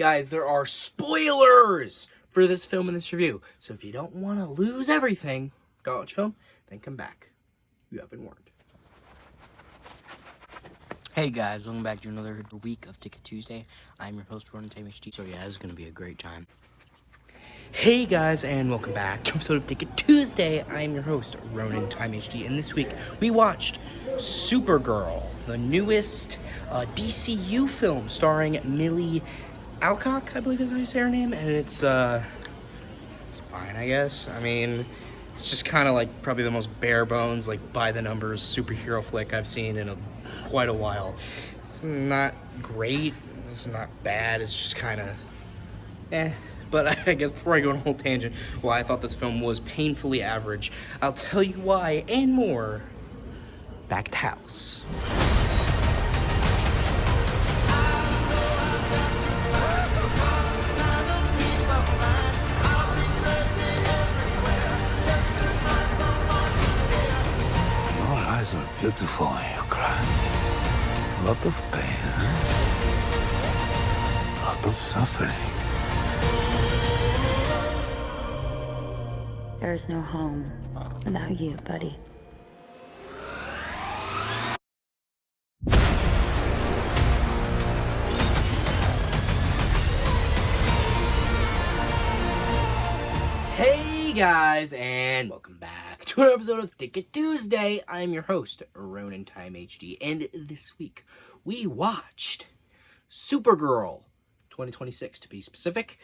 Guys, there are spoilers for this film and this review. So if you don't want to lose everything, go watch film, then come back. You have been warned. Hey guys, welcome back to another week of Ticket Tuesday. I'm your host, Ronan Time HD. So yeah, this is going to be a great time. Hey guys, and welcome back to an episode of Ticket Tuesday. I'm your host, Ronan Time HD, and this week we watched Supergirl, the newest DCU film starring Millie Alcock, I believe is how you say her name, and it's fine, I guess. I mean, it's just kind of like probably the most bare bones, like by the numbers superhero flick I've seen in quite a while. It's not great, it's not bad, it's just kind of But I guess before I go on a whole tangent, why I thought this film was painfully average, I'll tell you why and more back at the house. Your eyes are beautiful when you cry. A lot of pain, huh? A lot of suffering. There's no home without you, buddy. Hey guys, and welcome back to an episode of Ticket Tuesday. I'm your host, Ronan Time HD, and this week we watched Supergirl 2026 to be specific,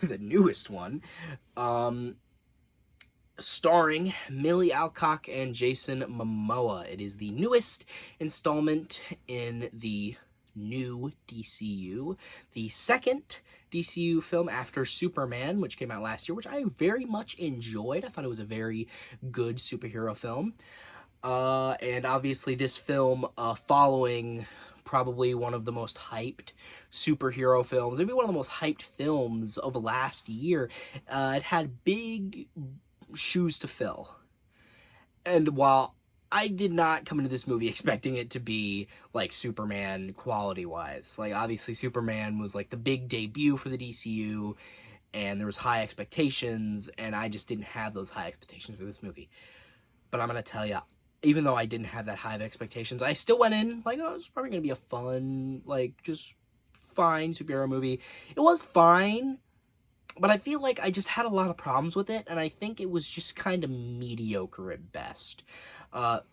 the newest one, starring Millie Alcock and Jason Mamoa. It is the newest installment in the new DCU, the second DCU film after Superman, which came out last year, which I very much enjoyed. I thought it was a very good superhero film. And obviously this film following probably one of the most hyped superhero films, maybe one of the most hyped films of last year. It had big shoes to fill. And while I did not come into this movie expecting it to be like Superman quality-wise. Like, obviously Superman was like the big debut for the DCU, and there was high expectations, and I just didn't have those high expectations for this movie. But I'm going to tell you, even though I didn't have that high of expectations, I still went in like, oh, it's probably going to be a fun, like, just fine superhero movie. It was fine, but I feel like I just had a lot of problems with it, and I think it was just kind of mediocre at best.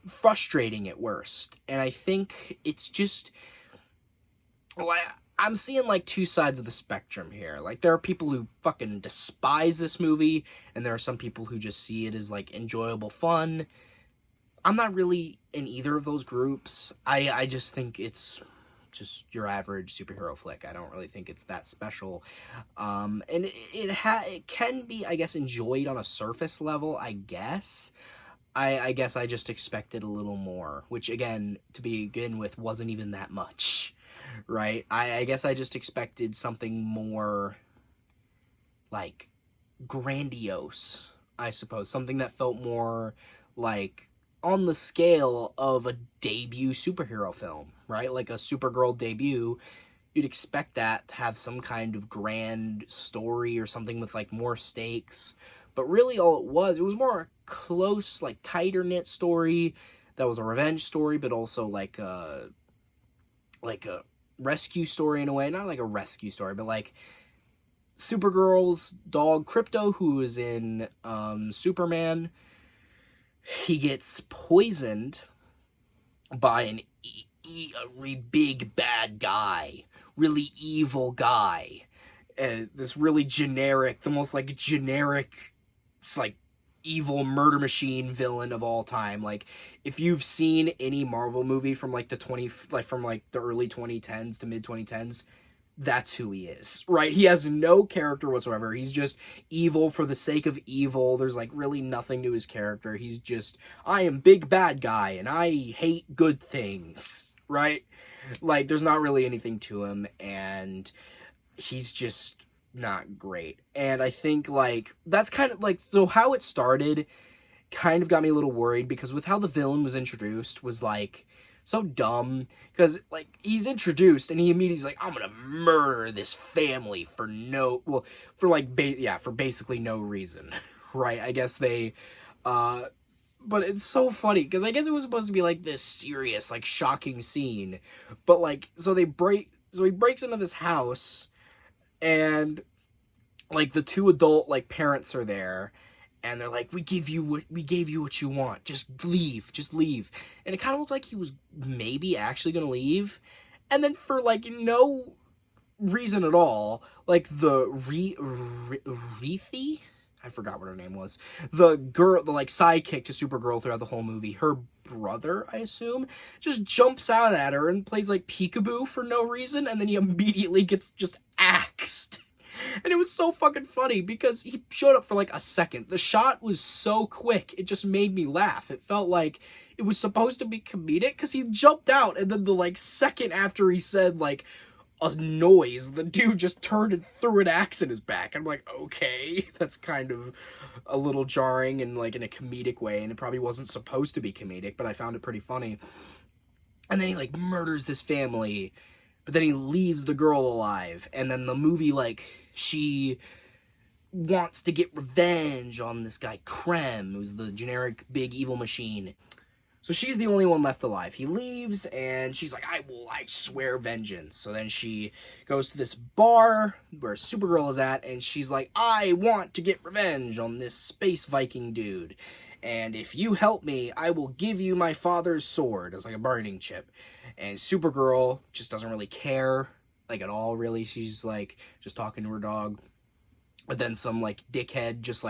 Frustrating at worst. And I think it's just, I'm seeing like two sides of the spectrum here. Like, there are people who fucking despise this movie, and there are some people who just see it as like enjoyable fun. I'm not really in either of those groups. I just think it's just your average superhero flick. I don't really think it's that special. And it can be, I guess, enjoyed on a surface level, I guess. I guess I just expected a little more, which, again, to begin with, wasn't even that much, right? I guess I just expected something more, like, grandiose, I suppose. Something that felt more, like, on the scale of a debut superhero film, right? Like a Supergirl debut, you'd expect that to have some kind of grand story or something with, like, more stakes. But really all it was more a close, like, tighter-knit story that was a revenge story, but also like a rescue story in a way. Not like a rescue story, but like Supergirl's dog, Crypto, who is in Superman, he gets poisoned by a really big bad guy, really evil guy. This really generic, the most, like, generic, like, evil murder machine villain of all time. Like, if you've seen any Marvel movie from like the early 2010s to mid 2010s, that's who he is, right? He has no character whatsoever. He's just evil for the sake of evil. There's like really nothing to his character. He's just, I am big bad guy and I hate good things, right? Like, there's not really anything to him, and he's just not great. And I think, like, that's kind of like, so how it started kind of got me a little worried, because with how the villain was introduced was like so dumb, because, like, he's introduced, and he immediately's like, I'm gonna murder this family for for basically no reason, right? I guess they, but it's so funny, because I guess it was supposed to be, like, this serious, like, shocking scene, but, like, so he breaks into this house, and, like, the two adult, like, parents are there, and they're like, we gave you what you want. Just leave. And it kind of looked like he was maybe actually going to leave. And then for, like, no reason at all, like, the Reethi? I forgot what her name was. The girl, the, like, sidekick to Supergirl throughout the whole movie, her brother, I assume, just jumps out at her and plays, like, peekaboo for no reason, and then he immediately gets just axed. And it was so fucking funny because he showed up for like a second. The shot was so quick, it just made me laugh. It felt like it was supposed to be comedic because he jumped out, and then the like second after he said like a noise, the dude just turned and threw an axe in his back. I'm like, okay, that's kind of a little jarring and like in a comedic way, and it probably wasn't supposed to be comedic, but I found it pretty funny. And then he like murders this family, but then he leaves the girl alive, and then the movie, like, she wants to get revenge on this guy, Krem, who's the generic big evil machine. So she's the only one left alive. He leaves, and she's like, I swear vengeance. So then she goes to this bar where Supergirl is at, and she's like, I want to get revenge on this space Viking dude. And if you help me, I will give you my father's sword as like a bargaining chip. And Supergirl just doesn't really care, like, at all, really. She's, like, just talking to her dog. But then some, like, dickhead just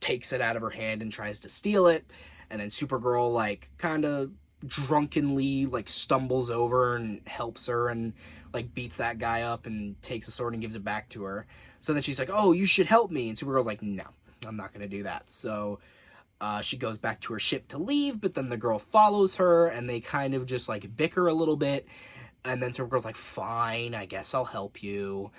takes it out of her hand and tries to steal it. And then Supergirl, like, kind of drunkenly, like, stumbles over and helps her and, like, beats that guy up and takes the sword and gives it back to her. So then she's like, oh, you should help me. And Supergirl's like, no, I'm not going to do that. So she goes back to her ship to leave, but then the girl follows her, and they kind of just, like, bicker a little bit. And then Supergirl's like, fine, I guess I'll help you.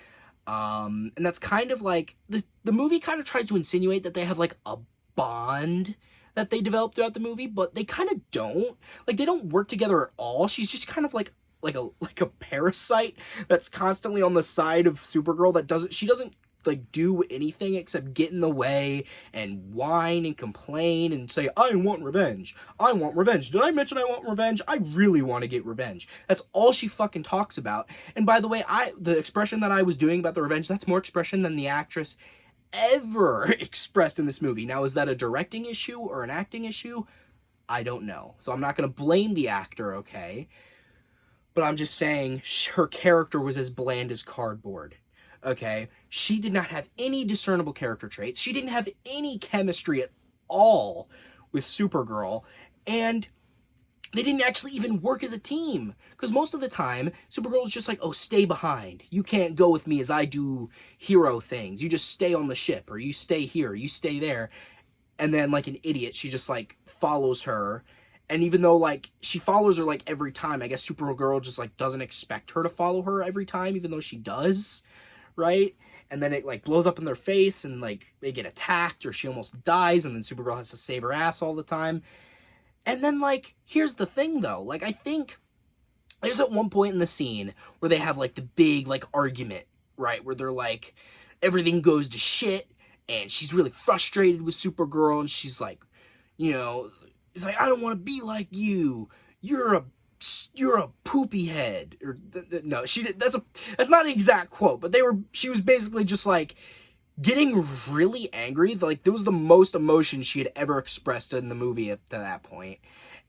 And that's kind of like, the movie kind of tries to insinuate that they have, like, a bond that they develop throughout the movie, but they kind of don't. Like, they don't work together at all. She's just kind of like a parasite that's constantly on the side of Supergirl she doesn't like do anything except get in the way and whine and complain and say, I want revenge. Did I mention I want revenge? I really want to get revenge. That's all she fucking talks about. And by the way, the expression that I was doing about the revenge, that's more expression than the actress ever expressed in this movie. Now, is that a directing issue or an acting issue? I don't know. So I'm not going to blame the actor, okay? But I'm just saying her character was as bland as cardboard. Okay, she did not have any discernible character traits. She didn't have any chemistry at all with Supergirl, and they didn't actually even work as a team. Because most of the time, Supergirl is just like, oh, stay behind. You can't go with me as I do hero things. You just stay on the ship, or you stay here, you stay there. And then, like an idiot, she just, like, follows her. And even though, like, she follows her, like, every time, I guess Supergirl just, like, doesn't expect her to follow her every time, even though she does. Right? And then it, like, blows up in their face, and, like, they get attacked, or she almost dies, and then Supergirl has to save her ass all the time. And then, like, here's the thing, though. Like, I think there's at one point in the scene where they have, like, the big, like, argument, right? Where they're, like, everything goes to shit, and she's really frustrated with Supergirl, and she's, like, you know, it's like, I don't want to be like you. You're a poopy head. Or no, that's not an exact quote, but she was basically just like getting really angry. Like, there was the most emotion she had ever expressed in the movie up to that point.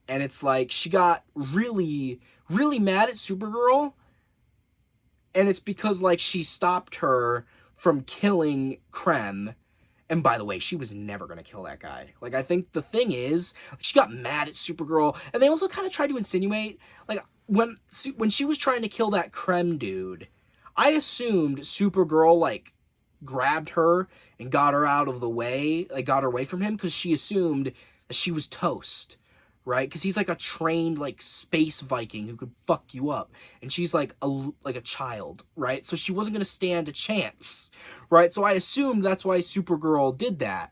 And it's like she got really, really mad at Supergirl, and it's because, like, she stopped her from killing Krem. And by the way, she was never going to kill that guy. Like, I think the thing is, like, she got mad at Supergirl, and they also kind of tried to insinuate, like, when she was trying to kill that Krem dude, I assumed Supergirl, like, grabbed her and got her out of the way, like, got her away from him, because she assumed that she was toast, right? Because he's, like, a trained, like, space Viking who could fuck you up, and she's, like a child, right? So she wasn't going to stand a chance, right? So I assumed that's why Supergirl did that.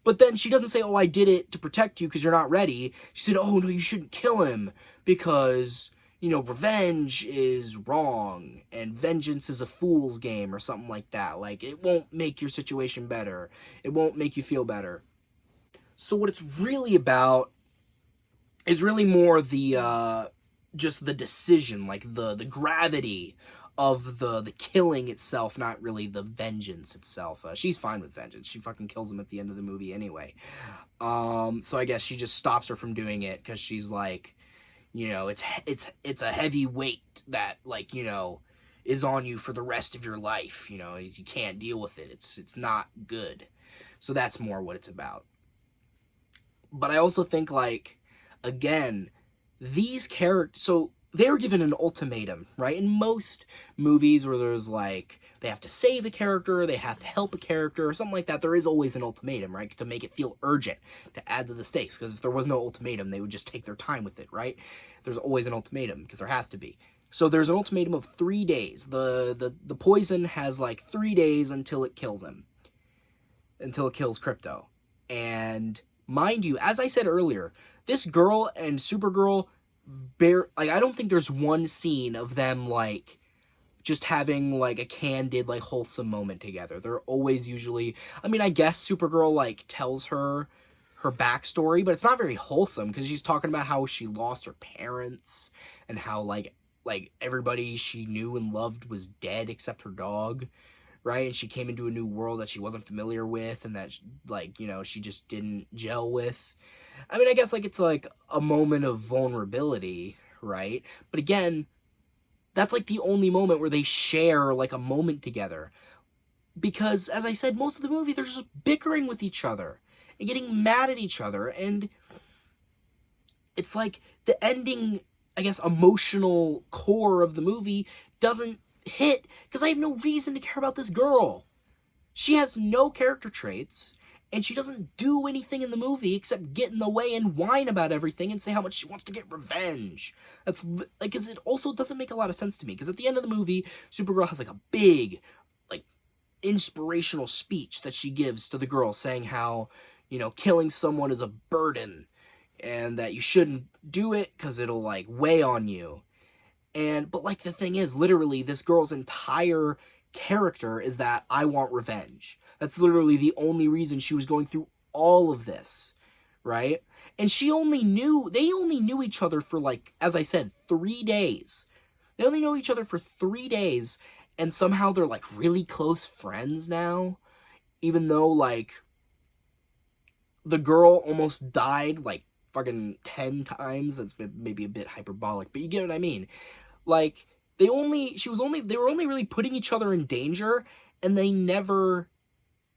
But then she doesn't say, oh, I did it to protect you because you're not ready. She said, oh, no, you shouldn't kill him because, you know, revenge is wrong and vengeance is a fool's game or something like that. Like, it won't make your situation better. It won't make you feel better. So what it's really about is really more the, just the decision, like the gravity of the killing itself, not really the vengeance itself. She's fine with vengeance. She fucking kills him at the end of the movie anyway. So I guess she just stops her from doing it because she's like, you know, it's a heavy weight that, like, you know, is on you for the rest of your life. You know, you can't deal with it. It's not good. So that's more what it's about. But I also think, like, again, these characters, so they were given an ultimatum, right? In most movies where there's, like, they have to save a character, they have to help a character, or something like that, there is always an ultimatum, right? To make it feel urgent, to add to the stakes. Because if there was no ultimatum, they would just take their time with it, right? There's always an ultimatum, because there has to be. So there's an ultimatum of 3 days. The poison has, like, 3 days until it kills him. Until it kills Crypto. And mind you, as I said earlier, this girl and Supergirl, I don't think there's one scene of them, like, just having, like, a candid, like, wholesome moment together. They're always usually, I mean, I guess Supergirl, like, tells her backstory, but it's not very wholesome, because she's talking about how she lost her parents, and how, like, everybody she knew and loved was dead except her dog, right? And she came into a new world that she wasn't familiar with, and that, like, you know, she just didn't gel with. I mean, I guess, like, it's, like, a moment of vulnerability, right? But again, that's, like, the only moment where they share, like, a moment together. Because, as I said, most of the movie, they're just bickering with each other and getting mad at each other. And it's like the ending, I guess, emotional core of the movie doesn't hit because I have no reason to care about this girl. She has no character traits. And she doesn't do anything in the movie except get in the way and whine about everything and say how much she wants to get revenge. That's, like, because it also doesn't make a lot of sense to me. Because at the end of the movie, Supergirl has, like, a big, like, inspirational speech that she gives to the girl saying how, you know, killing someone is a burden. And that you shouldn't do it because it'll, like, weigh on you. But, like, the thing is, literally, this girl's entire character is that I want revenge. That's literally the only reason she was going through all of this, right? And they only knew each other for, like, as I said, 3 days. They only know each other for 3 days, and somehow they're, like, really close friends now, even though, like, the girl almost died, like, fucking 10 times. That's maybe a bit hyperbolic, but you get what I mean. Like, they were only really putting each other in danger, and they never,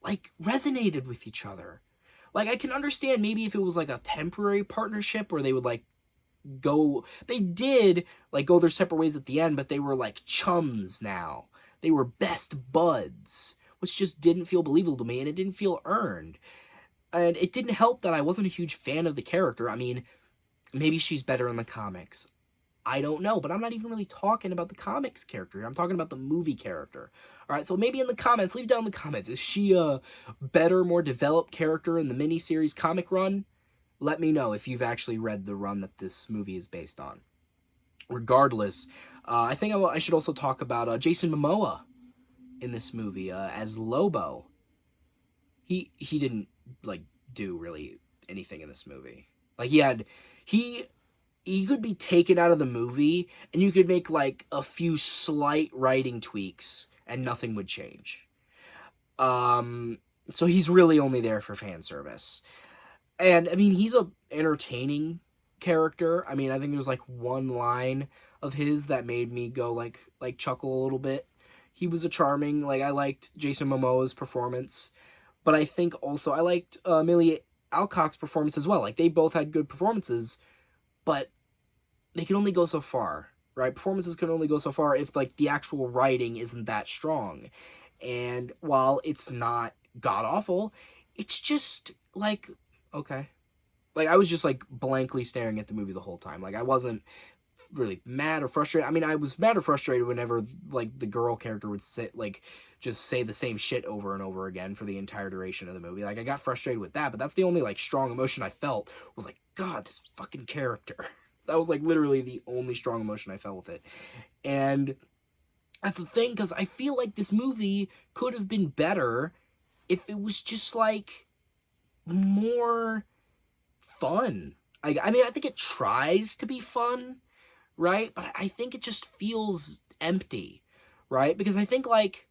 like, resonated with each other. Like, I can understand maybe if it was, like, a temporary partnership where they would, like, they did, like, go their separate ways at the end, but they were, like, chums now. They were best buds, which just didn't feel believable to me, and it didn't feel earned. And it didn't help that I wasn't a huge fan of the character. I mean, maybe she's better in the comics. I don't know, but I'm not even really talking about the comics character. I'm talking about the movie character. All right, so maybe in the comments, leave down in the comments. Is she a better, more developed character in the miniseries comic run? Let me know if you've actually read the run that this movie is based on. Regardless, I think I should also talk about Jason Momoa in this movie as Lobo. He didn't, like, do really anything in this movie. Like, he could be taken out of the movie, and you could make, like, a few slight writing tweaks, and nothing would change. So he's really only there for fan service. And, I mean, he's a entertaining character. I mean, I think there's, like, one line of his that made me go, like chuckle a little bit. He was a charming, like, I liked Jason Momoa's performance. But I think also I liked Millie Alcock's performance as well. Like, they both had good performances, but they can only go so far, right? Performances can only go so far if, like, the actual writing isn't that strong. And while it's not god-awful, it's just, like, okay. Like, I was just, like, blankly staring at the movie the whole time. Like, I wasn't really mad or frustrated. I mean, I was mad or frustrated whenever, like, the girl character would just say the same shit over and over again for the entire duration of the movie. Like, I got frustrated with that, but that's the only, like, strong emotion I felt, was like, God, this fucking character. That was, like, literally the only strong emotion I felt with it. And that's the thing, because I feel like this movie could have been better if it was just, like, more fun. I mean, I think it tries to be fun, right? But I think it just feels empty, right? Because I think, like,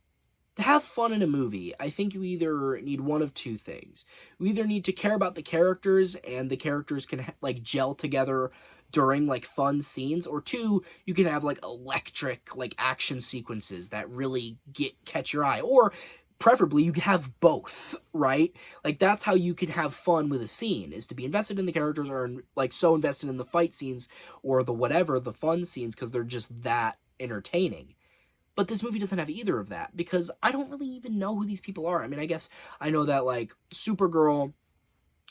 to have fun in a movie, I think you either need one of two things. You either need to care about the characters, and the characters can, like, gel together during, like, fun scenes, or two, you can have, like, electric, like, action sequences that really catch your eye, or preferably you can have both, right? Like, that's how you can have fun with a scene, is to be invested in the characters, or, like, so invested in the fight scenes, or the fun scenes, because they're just that entertaining. But this movie doesn't have either of that, because I don't really even know who these people are. I mean, I guess I know that, like, Supergirl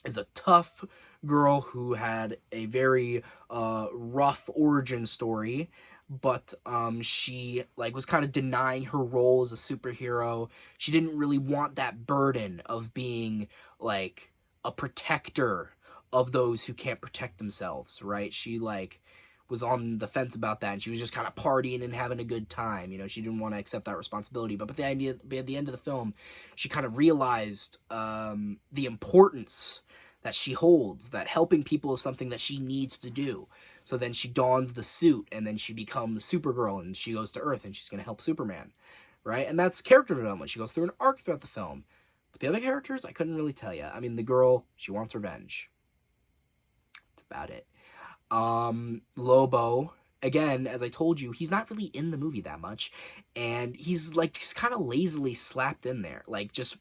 is a tough girl who had a very rough origin story, but she, like, was kind of denying her role as a superhero. She didn't really want that burden of being, like, a protector of those who can't protect themselves, right? She, like, was on the fence about that, and she was just kind of partying and having a good time. You know, she didn't want to accept that responsibility. But at the end of the film, she kind of realized the importance that she holds, that helping people is something that she needs to do. So then she dons the suit, and then she becomes Supergirl, and she goes to Earth, and she's going to help Superman, right? And that's character development. She goes through an arc throughout the film. But the other characters, I couldn't really tell you. I mean, the girl, she wants revenge. That's about it. Lobo, again, as I told you, he's not really in the movie that much, and he's, like, just kind of lazily slapped in there. Like, just,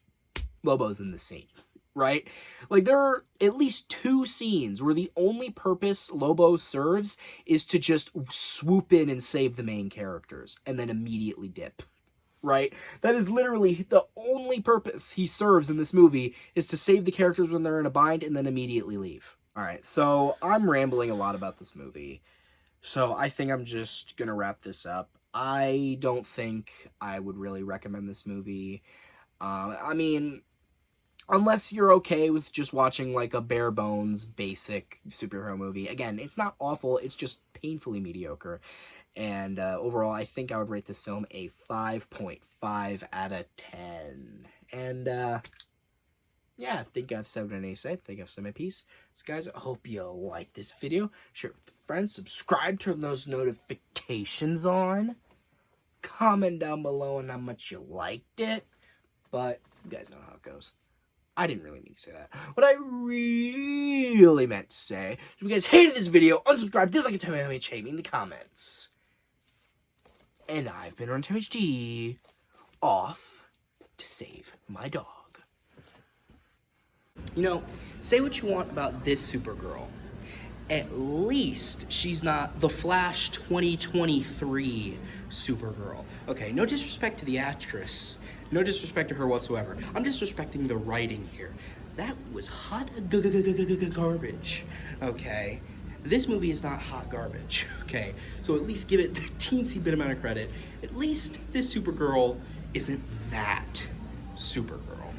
Lobo's in the scene, right? Like, there are at least 2 scenes where the only purpose Lobo serves is to just swoop in and save the main characters, and then immediately dip, right? That is literally the only purpose he serves in this movie, is to save the characters when they're in a bind, and then immediately leave. Alright, so I'm rambling a lot about this movie, so I think I'm just gonna wrap this up. I don't think I would really recommend this movie. I mean, unless you're okay with just watching, like, a bare bones, basic superhero movie. Again, it's not awful, it's just painfully mediocre. And overall, I think I would rate this film a 5.5 out of 10. And, yeah, I think I've said what I need to say. I think I've said my piece. So, guys, I hope you like this video. Share it with friends. Subscribe, turn those notifications on. Comment down below on how much you liked it. But you guys know how it goes. I didn't really mean to say that. What I really meant to say, if you guys hated this video, unsubscribe, dislike it, tell me how much hate me in the comments. And I've been Runtime HD, off to save my dog. You know, say what you want about this Supergirl. At least she's not the Flash 2023 Supergirl. Okay, no disrespect to the actress. No disrespect to her whatsoever. I'm disrespecting the writing here. That was hot garbage. Okay? This movie is not hot garbage. Okay? So at least give it the teensy bit amount of credit. At least this Supergirl isn't that Supergirl.